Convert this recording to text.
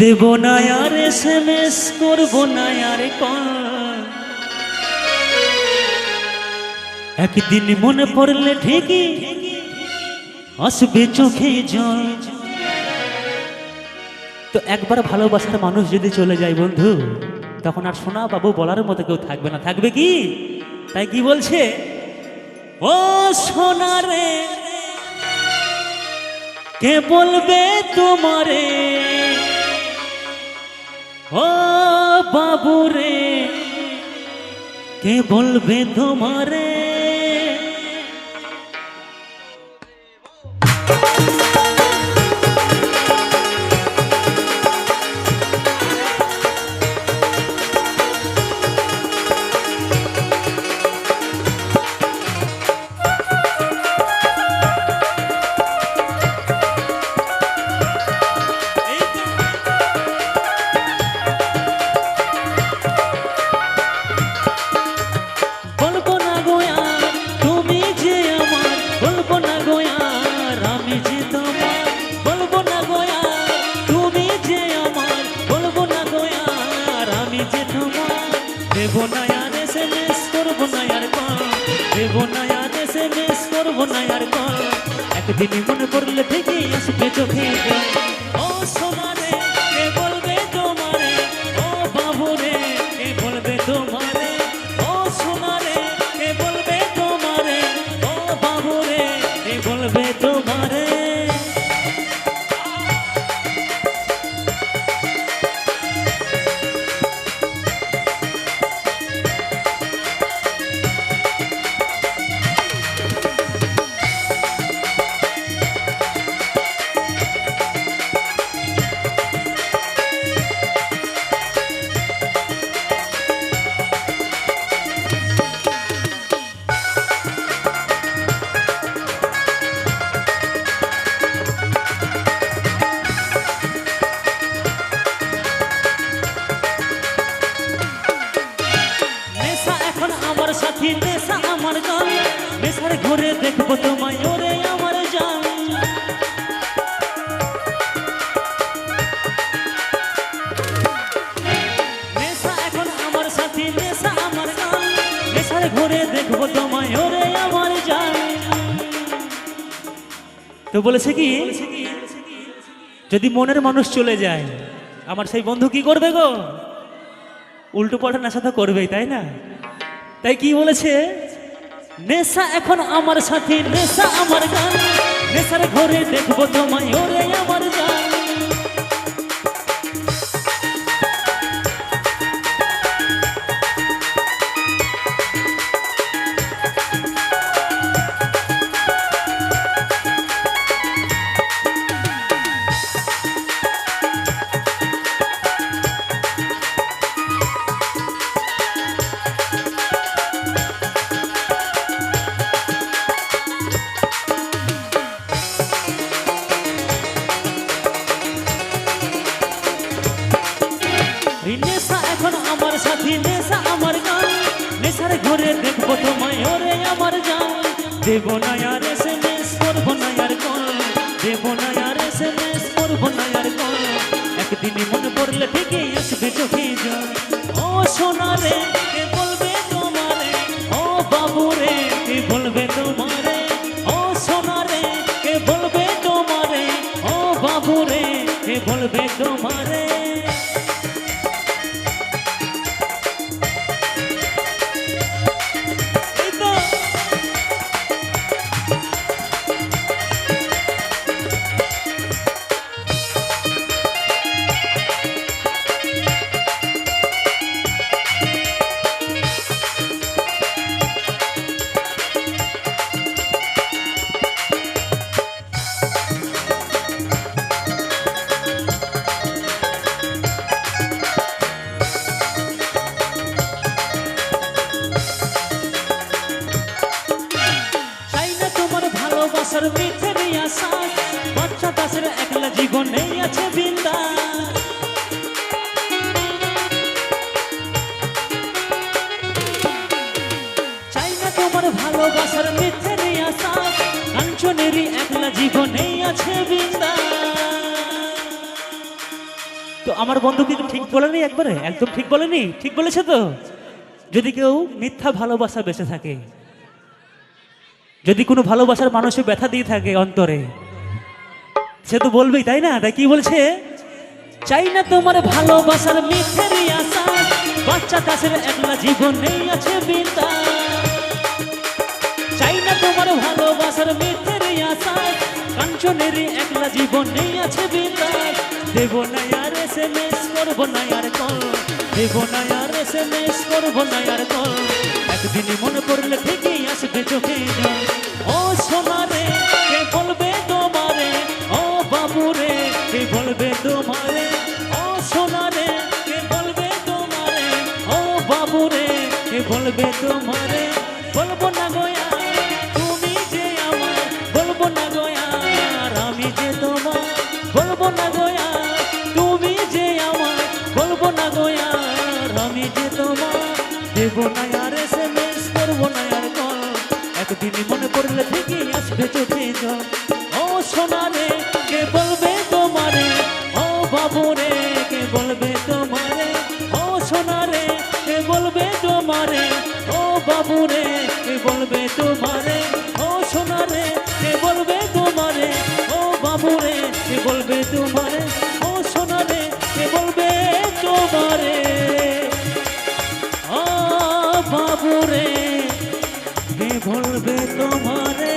দেব না আর এসএমএস করব না আর কল, একদিন মনে পড়লে ঠিকই আসবে চোখে জল। তো একবার ভালোবাসার মানুষ যদি চলে যায় বন্ধু, তখন আর সোনা বাবু বলার মতো কেউ থাকবে না, থাকবে কি? তাই কি বলছে, ও সোনা রে কে বলবে তোমারে, ও বাবু রে কে বলবে তোমারে। দেবো না আর এসএমএস করবো না আর কল, দেবো না আর এসএমএস করবো না আর কল, একদিন মনে পড়লে ঠিকই আসবে চোখে জল। ও সোনা রে কে বলবে তোমারে, ও বাবু রে কে বলবে তোমারে, ও সোনা রে কে বলবে তোমারে, ও বাবু রে কে বলবে তোমারে। সাথী নেশা আমার গান, নেশার ঘুরে দেখবো তোমায় ওরে আমার জান। নেশা এখন আমার সাথী নেশা আমার গান, নেশার ঘুরে দেখবো তোমায় ওরে আমার জান। তো বলেছে কি, যদি মনের মানুষ চলে যায় আমার সেই বন্ধু কি করবে গো, উল্টো পাল্টা নেশা তো করবেই, তাই না? তাই কি বলেছে, নেশা এখন আমার সাথী নেশা আমার গান, নেশার ঘরে দেখবো তোমায় ওরে আমার জান। নেশা এখন আমার সাথী নেশা আমার গান, নেশার ঘরে দেখবো তোমায় ওরে আমার জান। দেবো না আর এসএমএস করবো না আর কল, দেবো না আর এসএমএস করবো না আর কল, একদিন মনে পড়লে ঠিকই আসবে চোখে জল। ও সোনা রে কে বলবে তোমারে, ও বাবু রে কে বলবে তোমারে, ও সোনা রে কে বলবে তোমারে, ও বাবু রে কে বলবে তোমারে। ভালোবাসার মিঠে আশা, বাচ্চা দাসের একলা জীবন নেই আছে বিন্দা। চাই না তোমার ভালোবাসার মিথ্যে আশা, কাঞ্চনেরই একলা জীবনেই আছে বিন্দা। তো আমার বন্ধু কি ঠিক বলেনি একবারে? একদম ঠিক বলেনি? ঠিক বলেছে তো? যদি কেউ মিথ্যা ভালোবাসা বেঁচে থাকে, যদি কোনো ভালোবাসার মানুষে ব্যথা দিয়ে থাকে অন্তরে, সে তো বলবেই, তাই না? তাই কি বলছে? চাই না তোমার ভালোবাসার মিথ্যের আশা, বাচ্চা কাছের একলা জীবন নেই আছে বিন্দা। চাই না তোমার ভালোবাসার মিথ্যের আশা, কাঞ্চনের একলা জীবন নেই আছে বিন্দা। দেব না আর SMS, করব না আর কল, দেব না আর SMS, করব না আর কল। একদিন মনে পড়লে ঠিকই আসবে চোখে জল। ও সোনা রে, কে বলবে তোমারে? ও বাবু রে, কে বলবে তোমারে? ও সোনা রে, কে বলবে তোমারে? ও বাবু রে, কে বলবে তোমারে? বলবো না গয়া তুমি যে আমার, বলবো না গয়া আর আমি যে তোমার, বলবো না গয়া তুমি যে আমার, বলবো না গয়া আর আমি যে তোমার। দেব না আর SMS, করবো না আর কল, একদিন মনে পড়লে ঠিকই আসবে চোখে জল। ও সোনা রে, কে বলবে তোমারে? ও বাবু রে, কে বলবে তোমারে? ও সোনা রে, কে বলবে তোমারে? ও বাবু রে, কে বলবে তোমারে? ও সোনা রে, কে বলবে তোমারে? ও বাবু রে, কে বলবে তোমারে? ও সোনা রে, কে বলবে তোমারে? ও বাবু রে, কে বলবে তোমারে?